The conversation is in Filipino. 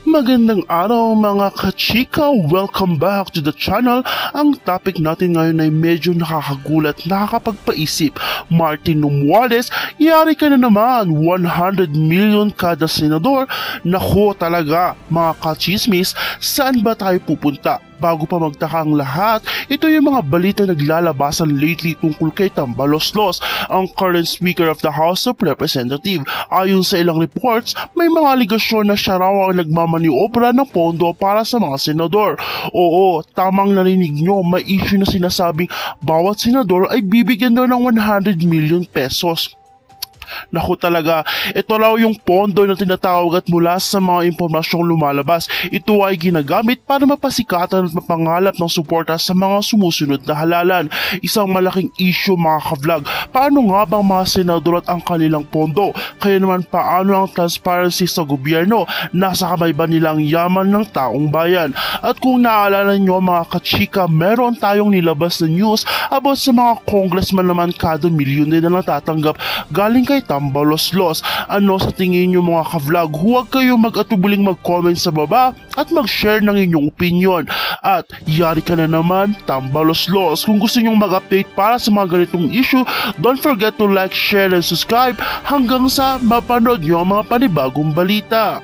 Magandang araw mga kachika! Welcome back to the channel. Ang topic natin ngayon ay medyo nakakagulat, nakakapagpaisip. Martin Romualdez, yari ka na naman, 100 million kada senador. Nako talaga mga kachismis, saan ba tayo pupunta? Bago pa magtaka ang lahat, ito yung mga balita naglalabasan lately tungkol kay Tambaloslos, ang current Speaker of the House of Representatives. Ayon sa ilang reports, may mga aligasyon na siya raw ang nagmamaniobra ng pondo para sa mga senador. Oo, tamang narinig nyo, may issue na sinasabing bawat senador ay bibigyan daw ng 100 million pesos. Naku talaga, ito raw yung pondo na tinatawag at mula sa mga impormasyong lumalabas. Ito ay ginagamit para mapasikatan at mapangalap ng suporta sa mga sumusunod na halalan. Isang malaking issue mga ka-vlog. Paano nga bang mga senador at ang kanilang pondo? Kaya naman paano ang transparency sa gobyerno? Nasa kamay ba nilang yaman ng taong bayan? At kung naaalala nyo mga kachika, meron tayong nilabas na news about sa mga congressman naman kada milyon din na natatanggap galing kay Tambaloslos. Ano sa tingin nyo mga ka-vlog? Huwag kayo mag-atubuling mag-comment sa baba at mag-share ng inyong opinion. At yari ka na naman, Tambaloslos. Kung gusto nyong mag-update para sa mga ganitong issue, don't forget to like, share, and subscribe hanggang sa mapanood nyo ang mga panibagong balita.